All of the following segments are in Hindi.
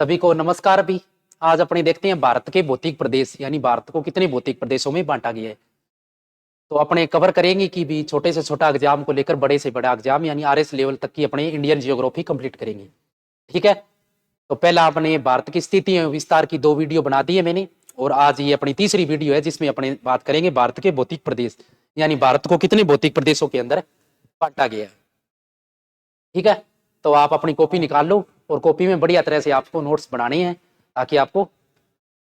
सभी को नमस्कार। भी आज अपने देखते हैं भारत के भौतिक प्रदेश, यानी भारत को कितने भौतिक प्रदेशों में बांटा गया है। तो अपने कवर करेंगे कि भी छोटे से छोटा एग्जाम को लेकर बड़े से बड़ा एग्जाम यानी आरएस लेवल तक की अपने इंडियन जियोग्राफी कंप्लीट करेंगे। ठीक है, तो पहला अपने भारत की स्थिति विस्तार की 2 वीडियो बना दी है मैंने, और आज ये अपनी तीसरी वीडियो है जिसमें अपने बात करेंगे भारत के भौतिक प्रदेश, यानी भारत को कितने भौतिक प्रदेशों के अंदर बांटा गया है। ठीक है, तो आप अपनी कॉपी निकाल लो और कॉपी में बढ़िया तरह से आपको नोट्स बनाने हैं ताकि आपको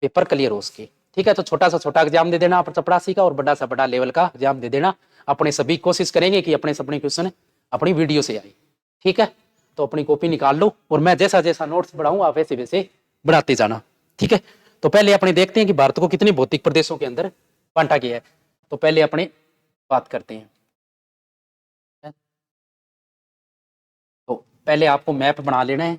पेपर क्लियर हो सके। ठीक है, तो छोटा सा छोटा एग्जाम दे देना आप चपरासी का, और बड़ा सा बड़ा लेवल का एग्जाम दे देना। अपने सभी कोशिश करेंगे कि अपने सपने क्वेश्चन अपनी वीडियो से आए। ठीक है, तो अपनी कॉपी निकाल लो और मैं जैसा जैसा नोट्स बढ़ाऊंगा आप वैसे वैसे बढ़ाते जाना। ठीक है, तो पहले अपने देखते हैं कि भारत को कितने भौतिक प्रदेशों के अंदर बांटा गया है। तो पहले अपने बात करते हैं। तो पहले आपको मैप बना लेना है।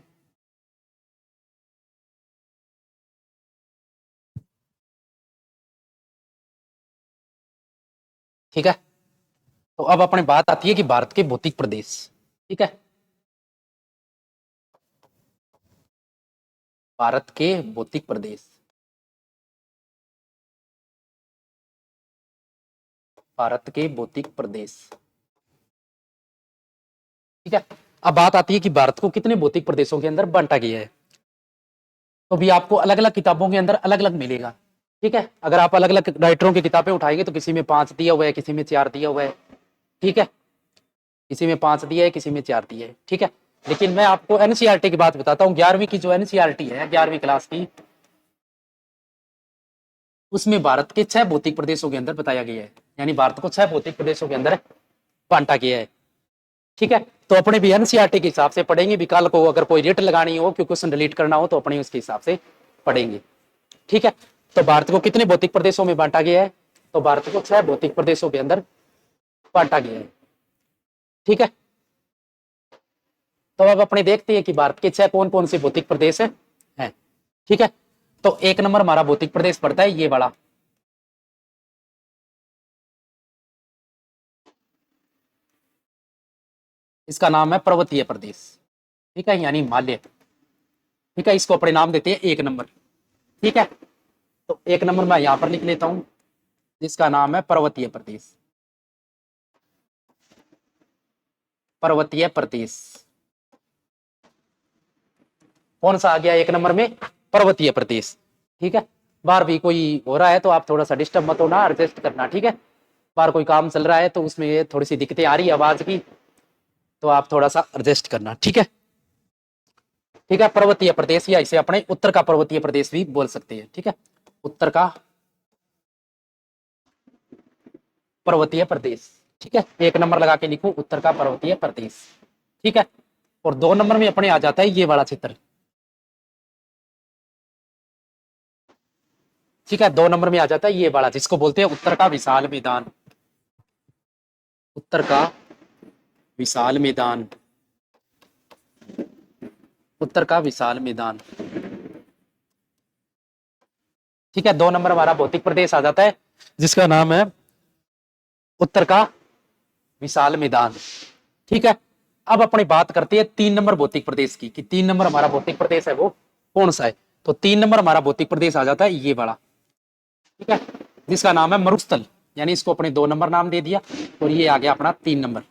ठीक है, तो अब अपने बात आती है कि भारत के भौतिक प्रदेश। ठीक है, भारत के भौतिक प्रदेश, भारत के भौतिक प्रदेश। ठीक है, अब बात आती है कि भारत को कितने भौतिक प्रदेशों के अंदर बांटा गया है। तो भी आपको अलग अलग किताबों के अंदर अलग अलग मिलेगा। ठीक है, अगर आप अलग अलग राइटरों की किताबें उठाएंगे तो किसी में 5 दिया हुआ है, किसी में 4 दिया हुआ है। ठीक है, किसी में 5 दिया है, किसी में 4 दिया है। ठीक है, लेकिन मैं आपको एनसीईआरटी की बात बताता हूँ। 11वीं की जो एनसीईआरटी है, 11वीं क्लास की, उसमें भारत के 6 भौतिक प्रदेशों के अंदर बताया गया है, यानी भारत को 6 भौतिक प्रदेशों के अंदर बांटा गया है। ठीक है, तो अपने भी एनसीईआरटी के हिसाब से पढ़ेंगे। भी कल को अगर कोई रेट लगानी हो, क्योंकि क्वेश्चन डिलीट करना हो, तो अपने उसके हिसाब से पढ़ेंगे। ठीक है, तो भारत को कितने भौतिक प्रदेशों में बांटा गया है। तो भारत को 6 भौतिक प्रदेशों के अंदर बांटा गया है। ठीक है, तो अब अपने देखते हैं कि भारत के 6 कौन कौन से भौतिक प्रदेश है। ठीक है, तो 1 नंबर हमारा भौतिक प्रदेश पड़ता है ये वाला। इसका नाम है पर्वतीय प्रदेश। ठीक है, यानी हिमालय। ठीक है, इसको अपने नाम देते हैं 1 नंबर। ठीक है, तो 1 नंबर मैं यहां पर लिख लेता हूं, जिसका नाम है पर्वतीय प्रदेश। पर्वतीय प्रदेश कौन सा आ गया 1 नंबर में? पर्वतीय प्रदेश। ठीक है, बाहर भी कोई हो रहा है तो आप थोड़ा सा डिस्टर्ब मत होना, एडजस्ट करना। ठीक है, बाहर कोई काम चल रहा है तो उसमें थोड़ी सी दिक्कतें आ रही है आवाज की, तो आप थोड़ा सा एडजस्ट करना। ठीक है, ठीक है, पर्वतीय प्रदेश, या इसे अपने उत्तर का पर्वतीय प्रदेश भी बोल सकते हैं। ठीक है, उत्तर का पर्वतीय प्रदेश। ठीक है, 1 नंबर लगा के लिखो उत्तर का पर्वतीय प्रदेश। ठीक है, और 2 नंबर में अपने आ जाता है ये वाला क्षेत्र। ठीक है, 2 नंबर में आ जाता है ये वाला, जिसको बोलते हैं उत्तर का विशाल मैदान। उत्तर का विशाल मैदान, उत्तर का विशाल मैदान। ठीक है, 2 नंबर हमारा भौतिक प्रदेश आ जाता है, जिसका नाम है उत्तर का विशाल मैदान। ठीक है, अब अपनी बात करते हैं 3 नंबर भौतिक प्रदेश की, कि 3 नंबर हमारा भौतिक प्रदेश है वो कौन सा है। तो 3 नंबर हमारा भौतिक प्रदेश आ जाता है ये वाला। ठीक है, जिसका नाम है मरुस्थल, यानी इसको अपने 2 नंबर नाम दे दिया, और ये आ गया अपना 3 नंबर।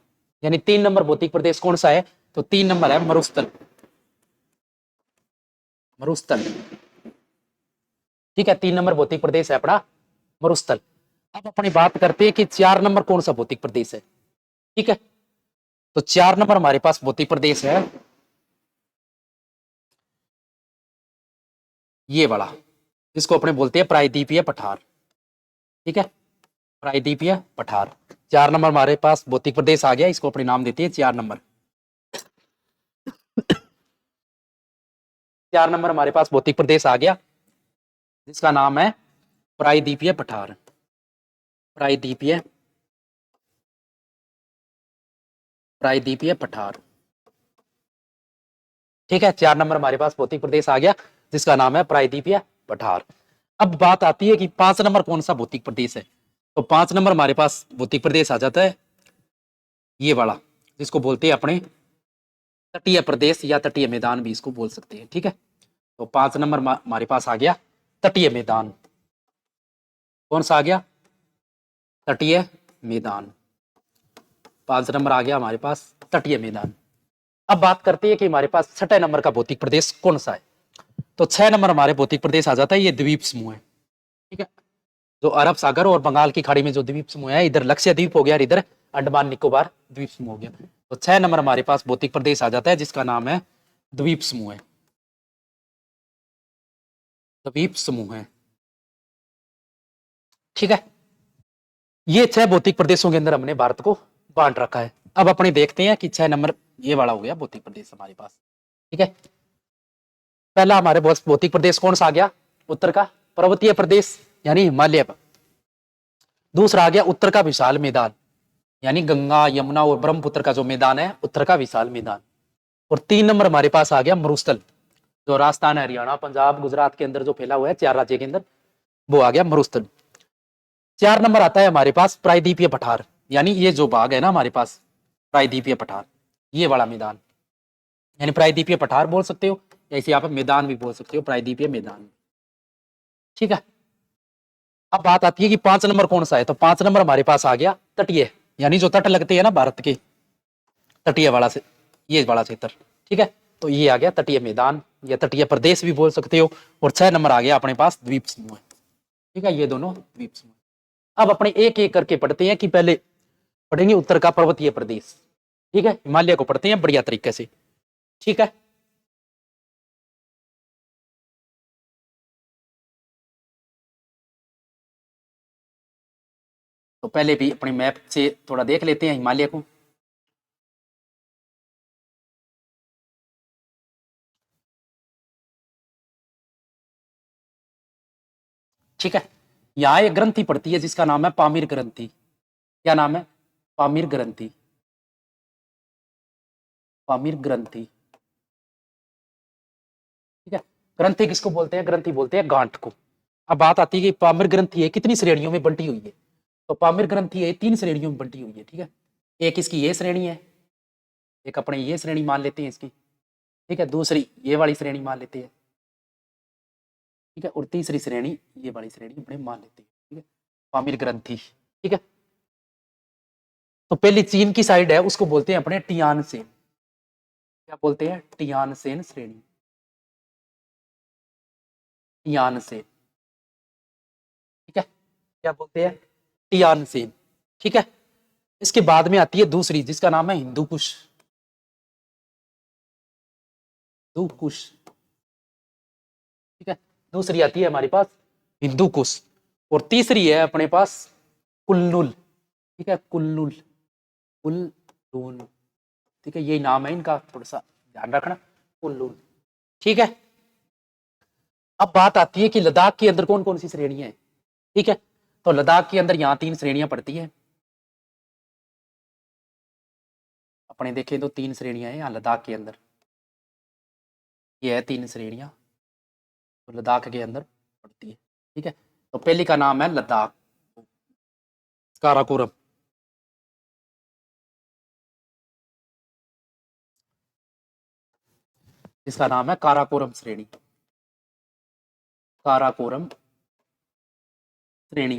यानी 3 नंबर भौतिक प्रदेश कौन सा है? तो 3 नंबर है मरुस्थल। मरुस्थल। ठीक है, 3 नंबर भौतिक प्रदेश है अपना मरुस्थल। अब अपनी बात करते हैं कि 4 नंबर कौन सा भौतिक प्रदेश है। ठीक है, तो 4 नंबर हमारे पास भौतिक प्रदेश है ये वाला, जिसको अपने बोलते हैं प्रायद्वीपीय पठार। ठीक है, प्रायद्वीपीय पठार। 4 नंबर हमारे पास भौतिक प्रदेश आ गया, इसको अपने नाम देते हैं 4 नंबर। 4 नंबर हमारे पास भौतिक प्रदेश आ गया, जिसका नाम है प्रायद्वीपीय पठार, प्रायद्वीपीय प्रायद्वीपीय पठार। ठीक है, 4 नंबर हमारे पास भौतिक प्रदेश आ गया जिसका नाम है प्रायद्वीपीय पठार। अब बात आती है कि 5 नंबर कौन सा भौतिक प्रदेश है। तो 5 नंबर हमारे पास भौतिक प्रदेश आ जाता है ये वाला, जिसको बोलते हैं अपने तटीय प्रदेश या तटीय मैदान भी इसको बोल सकते हैं। ठीक है, तो 5 नंबर हमारे पास आ गया तटीय मैदान। कौन सा आ गया? तटीय मैदान। 5 नंबर आ गया हमारे पास तटीय मैदान। अब बात करते हैं कि हमारे पास 6 नंबर का भौतिक प्रदेश कौन सा है। तो 6 नंबर हमारे भौतिक प्रदेश आ जाता है ये द्वीप समूह है। ठीक है, जो अरब सागर और बंगाल की खाड़ी में जो द्वीप समूह है, इधर लक्षद्वीप हो गया और इधर अंडमान निकोबार द्वीप समूह हो गया। तो 6 नंबर हमारे पास भौतिक प्रदेश आ जाता है जिसका नाम है द्वीप समूह है, द्वीप समूह है। ठीक है, ये 6 भौतिक प्रदेशों के अंदर हमने भारत को बांट रखा है। अब अपने देखते हैं कि 6 नंबर ये वाला हो गया भौतिक प्रदेश हमारे पास। ठीक है, पहला हमारे भौतिक प्रदेश कौन सा आ गया? उत्तर का पर्वतीय प्रदेश यानी हिमालय। दूसरा आ गया उत्तर का विशाल मैदान यानी गंगा यमुना और ब्रह्मपुत्र का जो मैदान है, उत्तर का विशाल मैदान। और 3 नंबर हमारे पास आ गया मरुस्थल, जो राजस्थान हरियाणा पंजाब गुजरात के अंदर जो फैला हुआ है 4 राज्य के अंदर, वो आ गया मरुस्थल। 4 नंबर आता है हमारे पास प्रायद्वीपीय पठार, यानी ये जो भाग है ना हमारे पास प्रायद्वीपीय पठार, ये वाला मैदान, यानी प्रायद्वीपीय पठार बोल सकते हो, ऐसे आप मैदान भी बोल सकते हो, प्रायद्वीपीय मैदान। ठीक है, अब बात आती है कि 5 नंबर कौन सा है। तो 5 नंबर हमारे पास आ गया तटीय, यानी जो तट लगते हैं ना भारत के, तटीय वाला से ये वाला क्षेत्र। ठीक है, तो ये आ गया तटीय मैदान या तटीय प्रदेश भी बोल सकते हो। और 6 नंबर आ गया अपने पास द्वीप समूह। ठीक है, ये दोनों द्वीप समूह। अब अपने एक एक करके पढ़ते हैं कि पहले पढ़ेंगे उत्तर का पर्वतीय प्रदेश। ठीक है, हिमालय को पढ़ते हैं बढ़िया तरीके से। ठीक है, तो पहले भी अपने मैप से थोड़ा देख लेते हैं हिमालय को। ठीक है, यहाँ एक ग्रंथि पड़ती है जिसका नाम है पामीर ग्रंथि। क्या नाम है? पामीर ग्रंथि, पामीर ग्रंथि। ठीक है, ग्रंथि किसको बोलते हैं? ग्रंथि बोलते हैं गांठ को। अब बात आती है कि पामीर ग्रंथि है कितनी श्रेणियों में बंटी हुई है। तो पामीर ग्रंथि है 3 श्रेणियों में बंटी हुई है। ठीक है, एक इसकी ये श्रेणी है, एक अपने ये श्रेणी मान लेते हैं इसकी। ठीक है, दूसरी ये वाली श्रेणी मान लेते हैं। ठीक है, और तीसरी श्रेणी ये वाली श्रेणी अपने मान लेते हैं। ठीक है, पामीर ग्रंथि। ठीक है, तो पहली चीन की साइड है उसको बोलते हैं अपने टियान सेन। क्या बोलते हैं? टियान सेन श्रेणी, टियान सेन। ठीक है, क्या बोलते हैं? टियान सेन। ठीक है, इसके बाद में आती है दूसरी जिसका नाम है हिंदू कुश, हिंदू कुश। ठीक है, दूसरी आती है हमारे पास हिंदू कुश, और तीसरी है अपने पास कुल्लुल। ठीक है, कुल्लुल, कुल्लुल। ठीक है, यही नाम है इनका, थोड़ा सा ध्यान रखना, कुल्लुल। ठीक है, अब बात आती है कि लद्दाख के अंदर कौन कौन सी श्रेणियां हैं। ठीक है, तो लद्दाख के अंदर यहाँ 3 श्रेणियां पड़ती है। अपने देखें तो 3 श्रेणियां हैं यहाँ लद्दाख के अंदर, ये है 3 श्रेणियां तो लद्दाख के अंदर पड़ती है। ठीक है, तो पहली का नाम है लद्दाख काराकोरम। इसका नाम है काराकोरम श्रेणी, काराकोरम श्रेणी,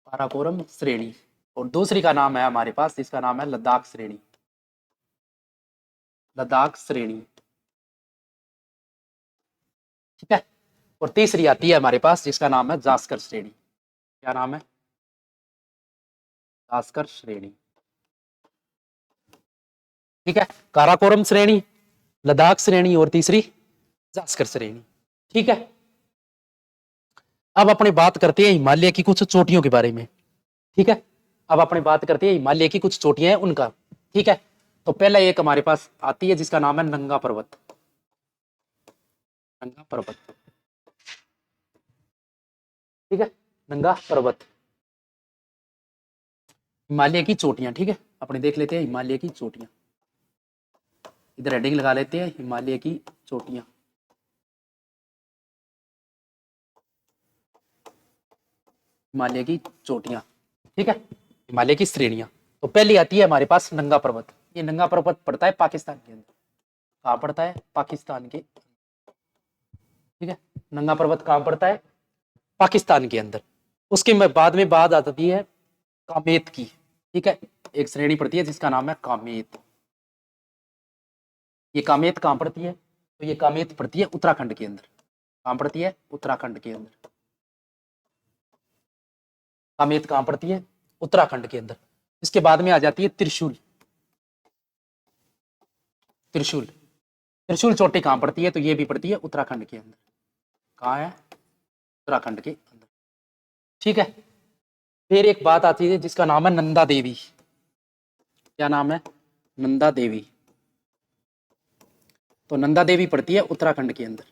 काराकोरम श्रेणी। और दूसरी का नाम है हमारे पास जिसका नाम है लद्दाख श्रेणी, लद्दाख श्रेणी। ठीक है, और तीसरी आती है हमारे पास जिसका नाम है जास्कर श्रेणी। क्या नाम है? जास्कर श्रेणी। ठीक है, काराकोरम श्रेणी, लद्दाख श्रेणी और तीसरी जास्कर श्रेणी। ठीक है, अब अपनी बात करते हैं हिमालय की कुछ चोटियों के बारे में। ठीक है, अब अपनी बात करते हैं हिमालय की कुछ चोटियां हैं उनका। ठीक है, तो पहला एक हमारे पास आती है जिसका नाम है नंगा पर्वत, नंगा पर्वत। ठीक है, नंगा पर्वत, हिमालय की चोटियां। ठीक है, अपने देख लेते हैं हिमालय की चोटियां, इधर हेडिंग लगा लेते हैं हिमालय की चोटियां। हिमालय की चोटियां, ठीक है, हिमालय की श्रेणियां। तो पहली आती है हमारे पास नंगा पर्वत। ये नंगा पर्वत पड़ता है पाकिस्तान के अंदर। कहाँ पड़ता है? पाकिस्तान के, ठीक है, नंगा पर्वत कहाँ पड़ता है? पाकिस्तान के अंदर। उसके बाद में बात आ जाती है कामेत की। ठीक है, एक श्रेणी पड़ती है जिसका नाम है कामेत। ये कामेत कहाँ पड़ती है? तो ये कामेत पड़ती है उत्तराखंड के अंदर। कहाँ पड़ती है? उत्तराखंड के अंदर। कामेत कहाँ पड़ती है? उत्तराखंड के अंदर। इसके बाद में आ जाती है त्रिशूल। त्रिशूल, त्रिशूल चोटी कहाँ पड़ती है? तो ये भी पड़ती है उत्तराखंड के अंदर। कहाँ है? उत्तराखंड के अंदर। ठीक है, फिर एक बात आती है जिसका नाम है नंदा देवी। क्या नाम है? नंदा देवी। तो नंदा देवी पड़ती है उत्तराखंड के अंदर,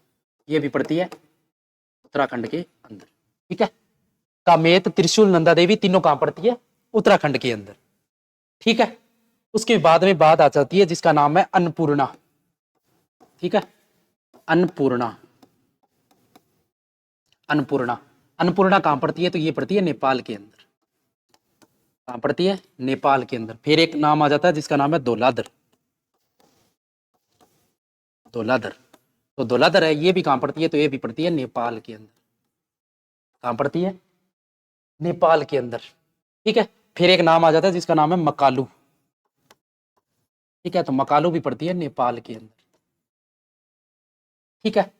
ये भी पड़ती है उत्तराखंड के अंदर। ठीक है, कामेत, त्रिशूल, नंदा देवी तीनों कहां पड़ती है? उत्तराखंड के अंदर। ठीक है, उसके बाद में बात आ जाती है जिसका नाम है अन्नपूर्णा। ठीक है, अन्नपूर्णा। अन्नपूर्णा, अन्नपूर्णा कहां पड़ती है? तो ये पड़ती है नेपाल के अंदर। कहां पड़ती है? नेपाल के अंदर। फिर एक नाम आ जाता है जिसका नाम है धौलाधर। धौलाधर, तो धौलाधर है, ये भी कहां पड़ती है? तो ये भी पड़ती है नेपाल के अंदर। कहां पड़ती है? नेपाल के अंदर। ठीक है, फिर एक नाम आ जाता है जिसका नाम है मकालू। ठीक है, तो मकालू भी पड़ती है नेपाल के अंदर। ठीक है,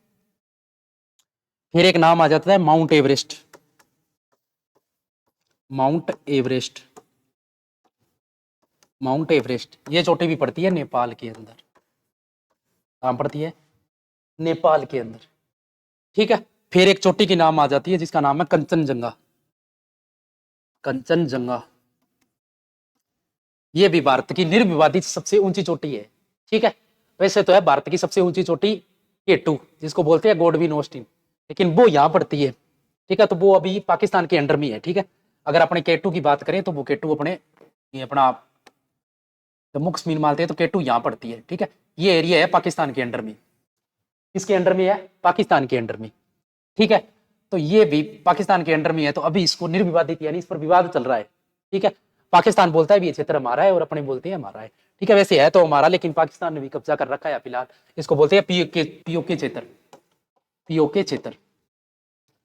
फिर एक नाम आ जाता है mount Everest. Mount Everest, mount Everest, ये चोटी भी पड़ती है नेपाल के अंदर। कहां पड़ती है? नेपाल के अंदर। ठीक है, फिर एक चोटी की नाम आ जाती है जिसका नाम है कंचनजंगा। कंचनजंगा, ये भी भारत की निर्विवादित सबसे ऊंची चोटी है। ठीक है, वैसे तो है भारत की सबसे ऊंची चोटी K2, जिसको बोलते हैं गॉडविन ऑस्टिन, लेकिन वो यहां पड़ती है। ठीक है, तो वो अभी पाकिस्तान के अंडर में है। ठीक है, अगर अपने K2 की बात करें तो वो K2 अपने ये अपना जम्मू कश्मीर मानते हैं, तो K2 यहाँ पड़ती है। ठीक है, ये एरिया है पाकिस्तान के अंडर में। किसके अंडर में है? पाकिस्तान के अंडर में। ठीक है, तो ये भी पाकिस्तान के अंडर में है, तो अभी इसको निर्विवादित यानी इस पर विवाद चल रहा है। ठीक है, पाकिस्तान बोलता है भी ये क्षेत्र हमारा है और अपने बोलते हैं हमारा है। ठीक है, वैसे है तो हमारा, लेकिन पाकिस्तान ने भी कब्जा कर रखा है फिलहाल। इसको बोलते हैं पीओके क्षेत्र। पीओके क्षेत्र,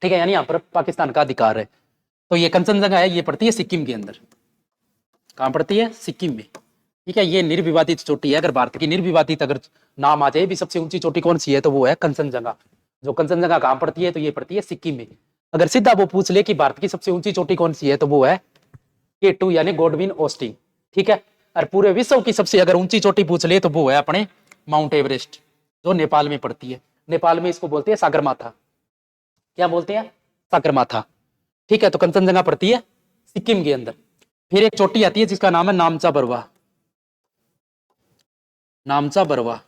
ठीक है, यानी यहाँ पर पाकिस्तान का अधिकार है। तो ये कंचनजंगा है, ये पड़ती है सिक्किम के अंदर। कहाँ पड़ती है? सिक्किम में। ठीक है, ये निर्विवादित चोटी है। अगर भारत की निर्विवादित अगर नाम आ जाए भी सबसे ऊंची चोटी कौन सी है, तो वो है कंचनजंगा। जो कंचनजंगा कहाँ पड़ती है? तो ये पड़ती है सिक्किम में। अगर सीधा वो पूछ ले कि भारत की सबसे ऊंची चोटी कौन सी है, तो वो है K2 यानी गॉडविन ऑस्टिन। ठीक है, और पूरे विश्व की सबसे अगर ऊंची चोटी पूछ ले तो वो है अपने माउंट एवरेस्ट, जो नेपाल में पड़ती है। नेपाल में इसको बोलते हैं सागरमाथा। क्या बोलते हैं? सागरमाथा। ठीक है, तो कंचनजंगा पड़ती है सिक्किम के अंदर। फिर एक चोटी आती है जिसका नाम है नामचा बरवा। नामचा बरवा,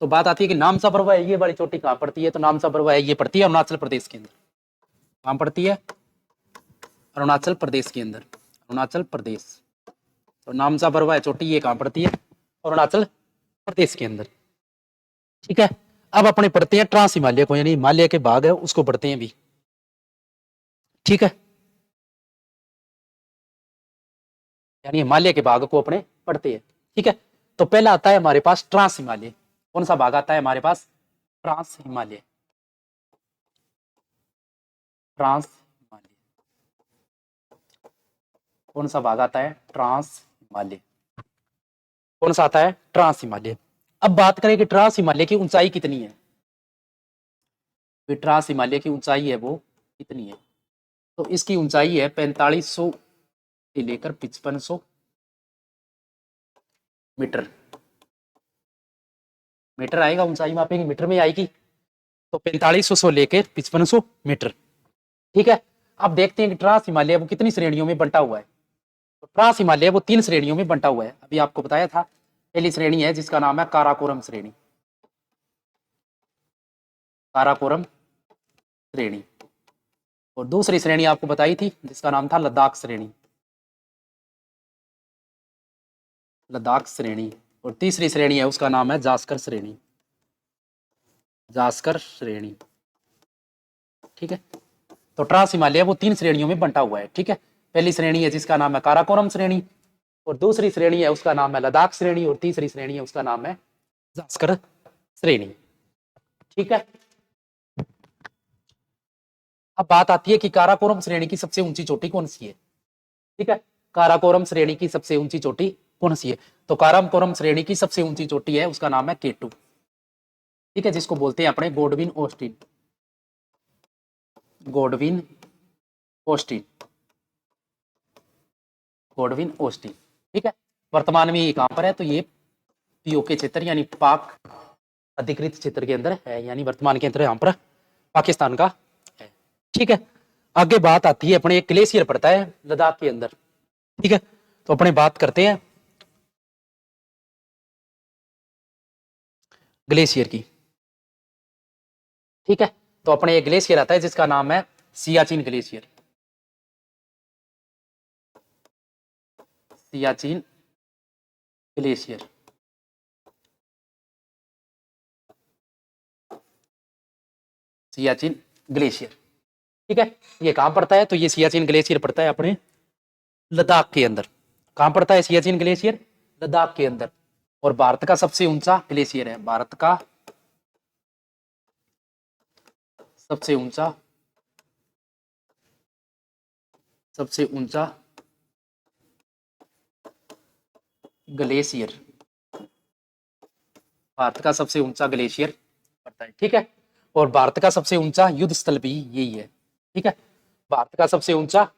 तो बात आती है कि नामचा बरवा है, ये वाली चोटी कहां पड़ती है? तो नामचा बरवा है, ये पड़ती है अरुणाचल प्रदेश के अंदर। कहां पड़ती है? अरुणाचल प्रदेश के अंदर। अरुणाचल प्रदेश, तो नामचा बरवा है चोटी, ये कहां पड़ती है? अरुणाचल प्रदेश के अंदर। ठीक है, अब अपने पढ़ते हैं ट्रांस हिमालय को, यानी हिमालय के भाग है उसको पढ़ते हैं भी। ठीक है, यानी हिमालय के भाग को अपने पढ़ते हैं। ठीक है, तो पहला आता है हमारे पास ट्रांस हिमालय। कौन सा भाग आता है हमारे पास? ट्रांस हिमालय। ट्रांस हिमालय, कौन सा भाग आता है? ट्रांस हिमालय। कौन सा आता है? ट्रांस हिमालय। अब बात करें कि ट्रांस हिमालय की ऊंचाई कितनी है। ट्रांस हिमालय की ऊंचाई है वो कितनी है? तो इसकी ऊंचाई है 4500 से लेकर 5500 मीटर। मीटर आएगा, ऊंचाई मापेंगे मीटर में आएगी, तो 4500 से लेकर 5500 मीटर। ठीक है, अब देखते हैं कि ट्रांस हिमालय वो कितनी श्रेणियों में बंटा हुआ है। तो ट्रांस हिमालय वो 3 श्रेणियों में बंटा हुआ है, अभी आपको बताया था। पहली श्रेणी है जिसका नाम है काराकोरम श्रेणी। काराकोरम श्रेणी, और दूसरी श्रेणी आपको बताई थी जिसका नाम था लद्दाख श्रेणी, लद्दाख श्रेणी। और तीसरी श्रेणी है उसका नाम है जास्कर श्रेणी, जास्कर श्रेणी। ठीक है, तो ट्रांस हिमालय वो 3 श्रेणियों में बंटा हुआ है। ठीक है, पहली श्रेणी है जिसका नाम है काराकोरम श्रेणी, और दूसरी श्रेणी है उसका नाम है लद्दाख श्रेणी, और तीसरी श्रेणी है उसका नाम है जास्कर श्रेणी। ठीक है, अब बात आती है कि काराकोरम श्रेणी की सबसे ऊंची चोटी कौन सी है। ठीक है, काराकोरम श्रेणी की सबसे ऊंची चोटी कौन सी है, तो काराकोरम श्रेणी की सबसे ऊंची चोटी है उसका नाम है K2। ठीक है, जिसको बोलते हैं अपने Godwin Austin, Godwin Austin, Godwin Austin. ठीक है, वर्तमान में ये कहां पर है, तो ये पीओके क्षेत्र यानी पाक अधिकृत क्षेत्र के अंदर है, यानी वर्तमान के अंदर यहाँ पर पाकिस्तान का है। ठीक है, आगे बात आती है अपने एक ग्लेशियर पड़ता है लद्दाख के अंदर। ठीक है, तो अपने बात करते हैं ग्लेशियर की। ठीक है, तो अपने एक ग्लेशियर आता है जिसका नाम है Siachen glacier, Siachen glacier. Siachen glacier. ठीक है, ये कहां पड़ता है, तो ये सियाचिन ग्लेशियर पड़ता है अपने लद्दाख के अंदर। कहां पड़ता है सियाचिन ग्लेशियर, लद्दाख के अंदर। और भारत का सबसे ऊंचा ग्लेशियर है, भारत का सबसे ऊंचा, सबसे ऊंचा ग्लेशियर, भारत का सबसे ऊंचा ग्लेशियर पड़ता है। ठीक है, और भारत का सबसे ऊंचा युद्ध स्थल भी यही है। ठीक है, भारत का सबसे ऊंचा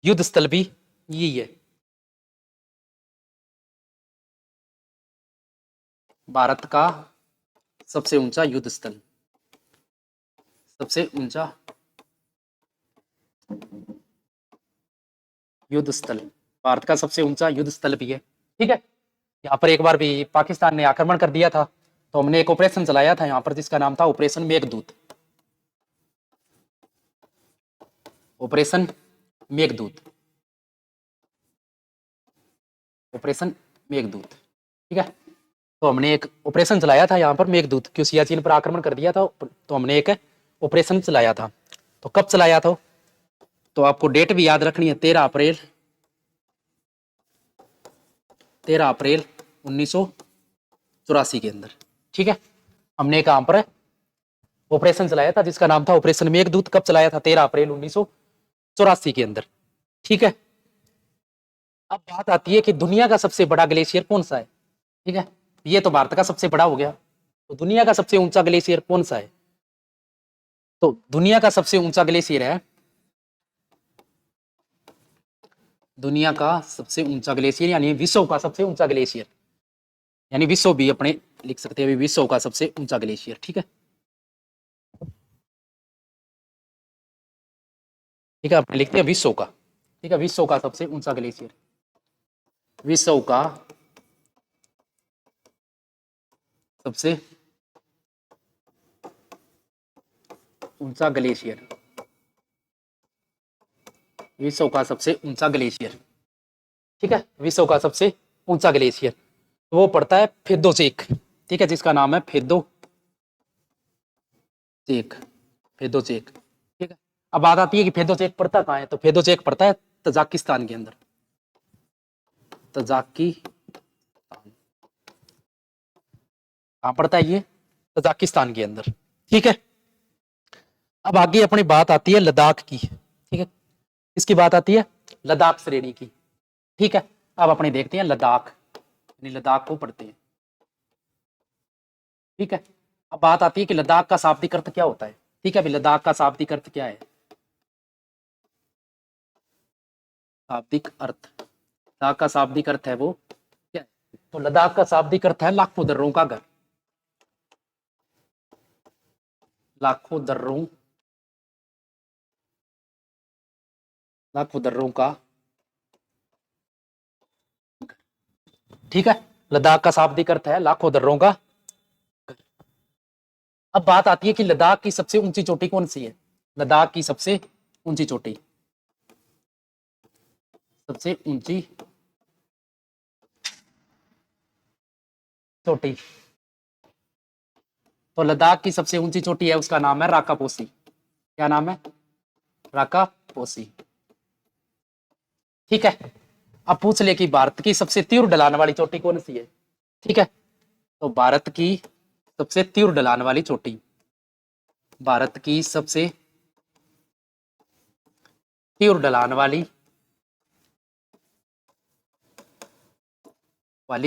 युद्ध स्थल भी यही है, भारत का सबसे ऊंचा युद्ध स्थल, सबसे ऊंचा युद्ध स्थल, भारत का सबसे ऊंचा युद्ध स्थल भी है। ठीक है, यहाँ पर एक बार भी पाकिस्तान ने आक्रमण कर दिया था, तो हमने एक ऑपरेशन चलाया था यहाँ पर जिसका नाम था operation Meghdoot, operation Meghdoot, operation Meghdoot. ठीक है, तो हमने एक ऑपरेशन चलाया था यहाँ पर मेघदूत, क्यों सियाचिन पर आक्रमण कर दिया था, तो हमने एक ऑपरेशन चलाया था। तो कब चलाया था, तो आपको डेट भी याद रखनी है, 13 अप्रैल 1984 के अंदर। ठीक है, हमने कहां पर ऑपरेशन चलाया था जिसका नाम था ऑपरेशन मेघदूत। कब चलाया था, 13 अप्रैल 1984 के अंदर। ठीक है, अब बात आती है कि दुनिया का सबसे बड़ा ग्लेशियर कौन सा है। ठीक है, ये तो भारत का सबसे बड़ा हो गया, तो दुनिया का सबसे ऊंचा ग्लेशियर कौन सा है, तो दुनिया का सबसे ऊंचा ग्लेशियर है, दुनिया का सबसे ऊंचा ग्लेशियर यानी विश्व का सबसे ऊंचा ग्लेशियर, यानी विश्व भी अपने लिख सकते हैं विश्व का सबसे ऊंचा ग्लेशियर। ठीक है, ठीक है, अपने लिखते हैं विश्व का। ठीक है, विश्व का सबसे ऊंचा ग्लेशियर, विश्व का सबसे ऊंचा ग्लेशियर, विश्व का सबसे ऊंचा ग्लेशियर। ठीक है, विश्व का सबसे ऊंचा ग्लेशियर वो पड़ता है फेदोचेक। ठीक है, जिसका नाम है फेदोचेक, फेदोचेक। ठीक है, अब बात आती है कि फेदोचेक पड़ता कहाँ है, तो फेदोचेक पड़ता है तजाकिस्तान के अंदर, तजाकिस्तान। कहाँ पड़ता है ये, तजाकिस्तान के अंदर। ठीक है, अब आगे अपनी बात आती है लद्दाख की। ठीक है, इसकी बात आती है लद्दाख श्रेणी की। ठीक है, अब अपने देखते हैं लद्दाख, लद्दाख को पढ़ते हैं। ठीक है, अब बात आती है कि लद्दाख का शाब्दिक अर्थ क्या होता है। ठीक है, अभी लद्दाख का शाब्दिक अर्थ क्या है, शाब्दिक अर्थ, लद्दाख का शाब्दिक अर्थ है वो क्या है, तो लद्दाख का शाब्दिक अर्थ है लाखों दर्रों का घर, लाखों दर्रों, लाखों दर्रों का। ठीक है, लद्दाख का शाब्दिक अर्थ है लाखों दर्रों का। अब बात आती है कि लद्दाख की सबसे ऊंची चोटी कौन सी है, लद्दाख की सबसे ऊंची चोटी, सबसे ऊंची चोटी। तो लद्दाख की सबसे ऊंची चोटी है, उसका नाम है राकापोसी। क्या नाम है? राकापोसी। ठीक है। अब पूछ ले कि भारत की सबसे तीव्र ढलान वाली चोटी कौन सी है। ठीक है, तो भारत की सबसे तीव्र ढलान वाली चोटी, भारत की सबसे तीव्र ढलान वाली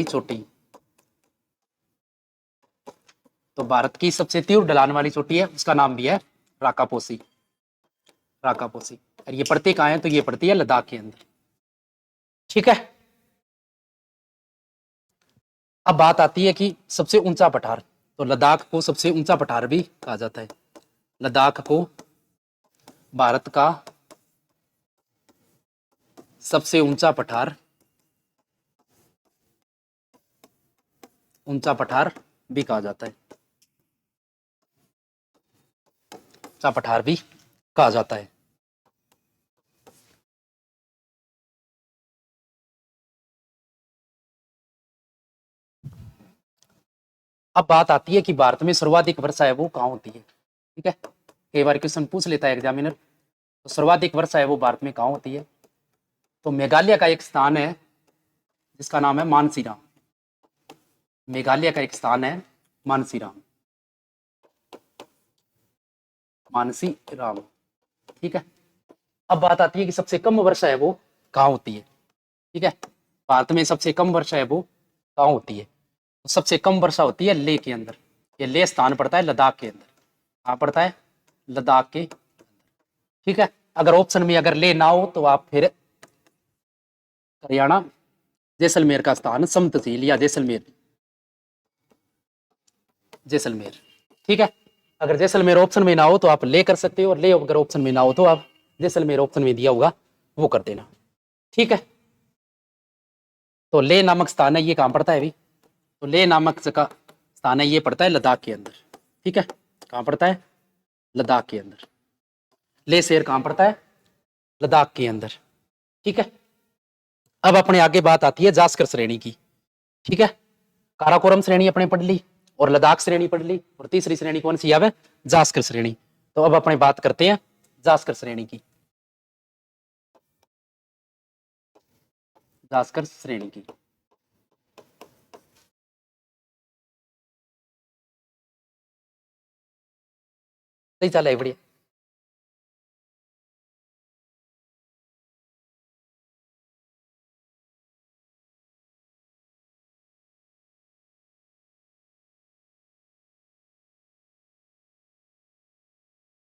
चोटी, तो भारत की सबसे तीव्र ढलान वाली चोटी है, उसका नाम भी है राकापोसी। राकापोसी। और ये पड़ती कहाँ है? तो ये पड़ती है लद्दाख के अंदर। ठीक है। अब बात आती है कि सबसे ऊंचा पठार, तो लद्दाख को सबसे ऊंचा पठार भी कहा जाता है। लद्दाख को भारत का सबसे ऊंचा पठार भी कहा जाता है, ऊंचा पठार भी कहा जाता है। अब बात आती है कि भारत में सर्वाधिक वर्षा है वो कहाँ होती है। ठीक है, कई बार क्वेश्चन पूछ लेता है एग्जामिनर, तो सर्वाधिक वर्षा है वो भारत में कहाँ होती है। तो मेघालय का एक स्थान है जिसका नाम है मानसीराम। मेघालय का एक स्थान है मानसीराम, मानसीराम। ठीक है। अब बात आती है कि सबसे कम वर्षा है वो कहाँ होती है। ठीक है, भारत में सबसे कम वर्षा है वो कहाँ होती है। तो सबसे कम वर्षा होती है लेह के अंदर। ये लेह स्थान पड़ता है लद्दाख के अंदर। कहाँ पड़ता है? लद्दाख के। ठीक है, अगर ऑप्शन में अगर ले ना हो तो आप फिर हरियाणा जैसलमेर का स्थान सम तहसील या जैसलमेर, जैसलमेर। ठीक है, अगर जैसलमेर ऑप्शन में ना हो तो आप ले कर सकते हो, और ले अगर ऑप्शन में ना हो तो आप जैसलमेर ऑप्शन में दिया होगा वो कर देना। ठीक है, तो ले नामक स्थान है, ये कहाँ पड़ता है अभी? तो ले नामक का स्थान है, ये पड़ता है लद्दाख के अंदर। ठीक है, कहाँ पड़ता है? लद्दाख के अंदर। ले शहर कहाँ पड़ता है? लद्दाख के अंदर। ठीक है, अब अपने आगे बात आती है जास्कर श्रेणी की। ठीक है, काराकोरम श्रेणी अपने पढ़ ली, और लद्दाख श्रेणी पढ़ ली, और तीसरी श्रेणी कौन सी है? जास्कर श्रेणी। तो अब अपने बात करते हैं जास्कर श्रेणी की। जास्कर श्रेणी की सही चल है बढ़िया।